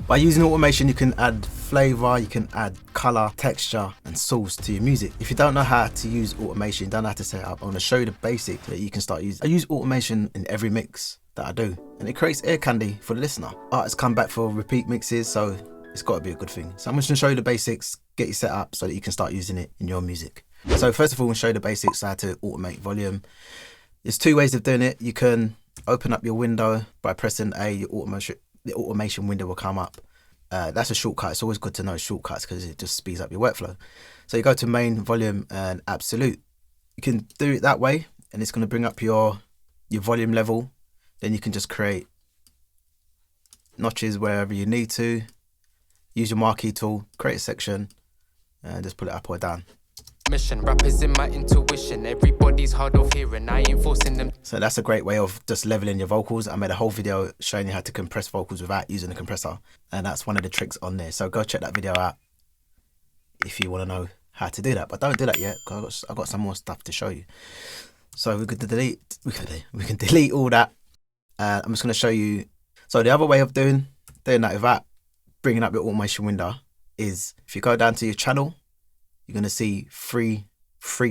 By using automation, you can add flavor, you can add color, texture, and source to your music. If you don't know how to use automation, you don't know how to set it up, I want to show you the basic that you can start using. I use automation in every mix that I do, and it creates ear candy for the listener. Artists come back for repeat mixes, so it's got to be a good thing. So I'm just going to show you the basics, get you set up so that you can start using it in your music. So first of all, we'll show you the basics, how to automate volume. There's two ways of doing it. You can open up your window by pressing A, the automation window will come up. That's a shortcut. It's always good to know shortcuts because it just speeds up your workflow. So you go to main, volume, and absolute. You can do it that way, and it's going to bring up your volume level. Then you can just create notches wherever you need to. Use your marquee tool, create a section, and just put it up or down. Mission, rappers in my intuition, everybody's hard of hearing, I ain't forcing them. So that's a great way of just leveling your vocals. I made a whole video showing you how to compress vocals without using a compressor, and that's one of the tricks on there. So go check that video out if you want to know how to do that, but don't do that yet because I've got some more stuff to show you. So we can delete all that. I'm just going to show you. So the other way of doing that without bringing up your automation window is if you go down to your channel, you're going to see three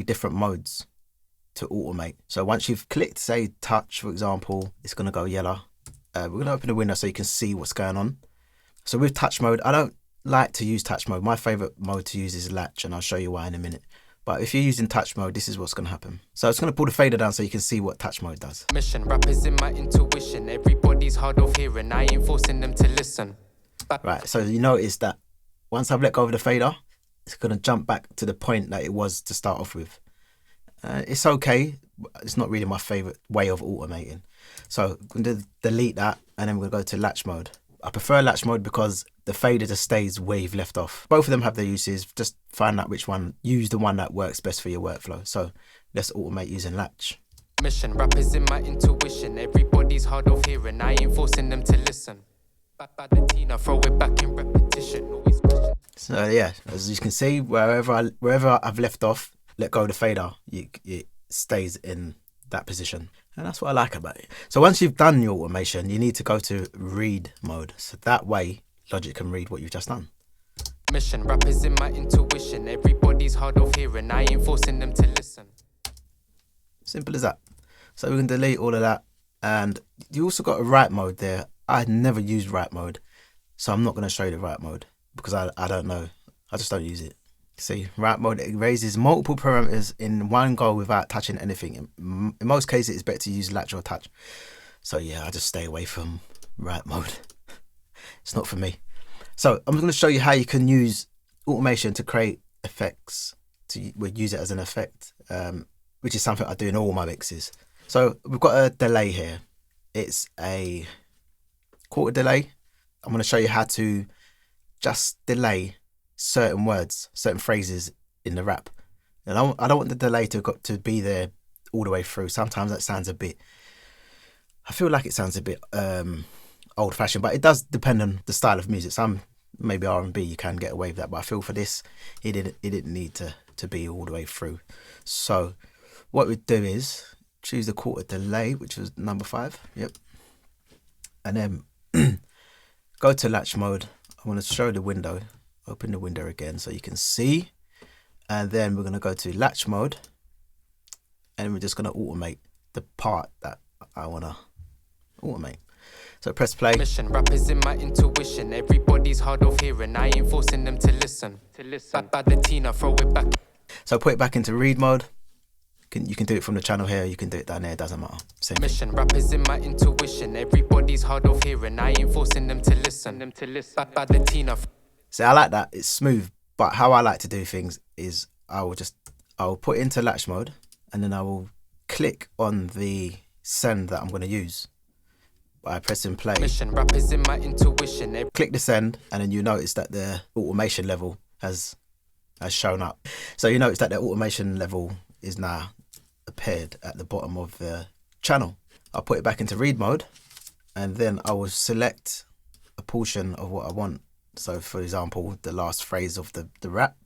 different modes to automate. So once you've clicked, say touch, for example, it's going to go yellow. We're going to open the window so you can see what's going on. So with touch mode, I don't like to use touch mode. My favorite mode to use is latch, and I'll show you why in a minute. But if you're using touch mode, this is what's going to happen. So it's going to pull the fader down so you can see what touch mode does. Mission, rappers in my intuition, everybody's hard of hearing, I ain't forcing them to listen. Right, so you notice that once I've let go of the fader, it's going to jump back to the point that it was to start off with. It's okay, but it's not really my favorite way of automating. So I'm going to delete that, and then we're going to go to latch mode. I prefer latch mode because the fader just stays where you've left off. Both of them have their uses. Just find out which one, use the one that works best for your workflow. So let's automate using latch. Mission, rappers in my intuition, everybody's hard of hearing, I ain't forcing them to listen. Back the Tina, throw it back in repetition, always question. So yeah, as you can see, wherever I've left off, let go of the fader, it stays in that position. And that's what I like about it. So once you've done your automation, you need to go to read mode. So that way, Logic can read what you've just done. Mission, rappers in my intuition, everybody's hard of hearing, I ain't forcing them to listen. Simple as that. So we can delete all of that. And you also got a write mode there. I never used write mode, so I'm not going to show you the write mode because I don't know. I just don't use it. See, write mode, it raises multiple parameters in one go without touching anything. In most cases, it's better to use latch or touch. So yeah, I just stay away from write mode. It's not for me. So I'm going to show you how you can use automation to create effects. We use it as an effect, which is something I do in all my mixes. So we've got a delay here. It's a quarter delay. I'm going to show you how to just delay certain words, certain phrases in the rap. And I don't want the delay to be there all the way through. Sometimes that sounds a bit, I feel like it sounds a bit old fashioned, but it does depend on the style of music. Some maybe R&B you can get away with that, but I feel for this it didn't need to be all the way through. So what we do is choose the quarter delay, which was number 5. Yep. And then go to latch mode. I want to show the window. Open the window again so you can see. And then we're going to go to latch mode. And we're just going to automate the part that I want to automate. So press play. Mission, rappers in my intuition, everybody's hard of hearing, I ain't forcing them to listen. Back by the Tina, throw it back. So put it back into read mode. You can do it from the channel here, you can do it down there, it doesn't matter. Same Mission, rappers in my intuition, everybody's hard of hearing, I ain't forcing them to listen. Back by the Tina. So I like that, it's smooth, but how I like to do things is I'll put it into latch mode, and then I will click on the send that I'm going to use by pressing play. Mission, rappers in my intuition. Click the send, and then you notice that the automation level has shown up. So you notice that the automation level is now appeared at the bottom of the channel. I'll put it back into read mode, and then I will select a portion of what I want. So for example, the last phrase of the rap,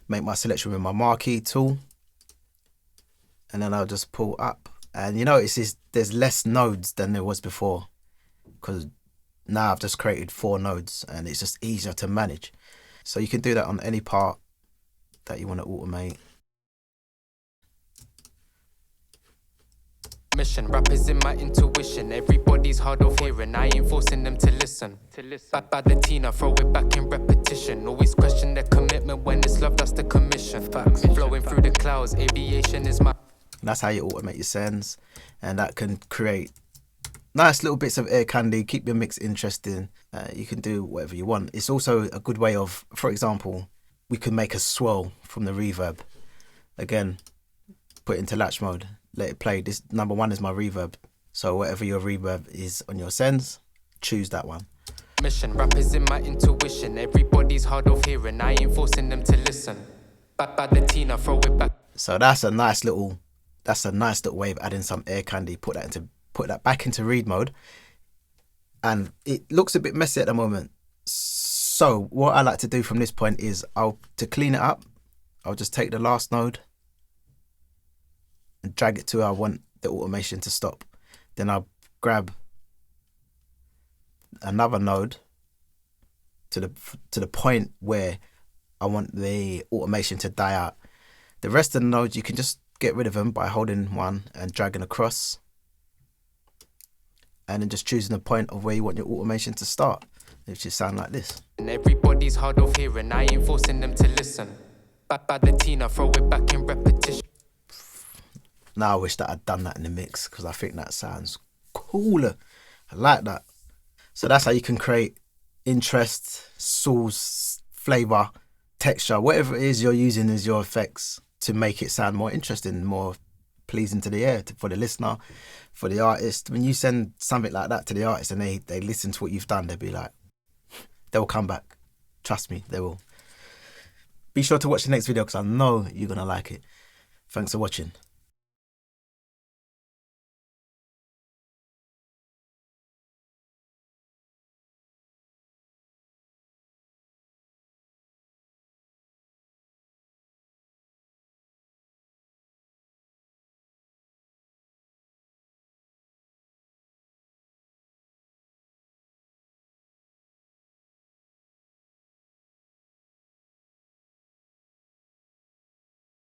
make my selection with my marquee tool, and then I'll just pull up. And you notice there's less nodes than there was before, because now I've just created 4 nodes and it's just easier to manage. So you can do that on any part that you want to automate. Mission, rappers in my intuition. Everybody's hard of hearing. I ain't forcing them to listen. Back by the Tina, throw it back in repetition. Always question their commitment when it's love, that's the commission. Facts. Flowing through the clouds, aviation is my. That's how you automate your sends, and that can create nice little bits of air candy, keep your mix interesting. You can do whatever you want. It's also a good way of, for example, we can make a swirl from the reverb. Again, put it into latch mode, let it play. This number 1 is my reverb. So whatever your reverb is on your sends, choose that one. Mission, rappers in my intuition. Everybody's hard of hearing. I ain't forcing them to listen. Back by the Tina, throw it back. So that's a nice little way of adding some air candy. Put that back into read mode. And it looks a bit messy at the moment. So what I like to do from this point is to clean it up, I'll just take the last node and drag it to where I want the automation to stop. Then I'll grab another node to the point where I want the automation to die out. The rest of the nodes, you can just get rid of them by holding one and dragging across, and then just choosing the point of where you want your automation to start. It should sound like this. And everybody's hard of hearing. I ain't forcing them to listen. Back by the Tina, throw it back in repetition. Now I wish that I'd done that in the mix, because I think that sounds cooler. I like that. So that's how you can create interest, source, flavor, texture, whatever it is you're using as your effects to make it sound more interesting, more pleasing to the ear, for the listener, for the artist. When you send something like that to the artist and they listen to what you've done, they'll be like, they'll come back. Trust me, they will. Be sure to watch the next video because I know you're going to like it. Thanks for watching.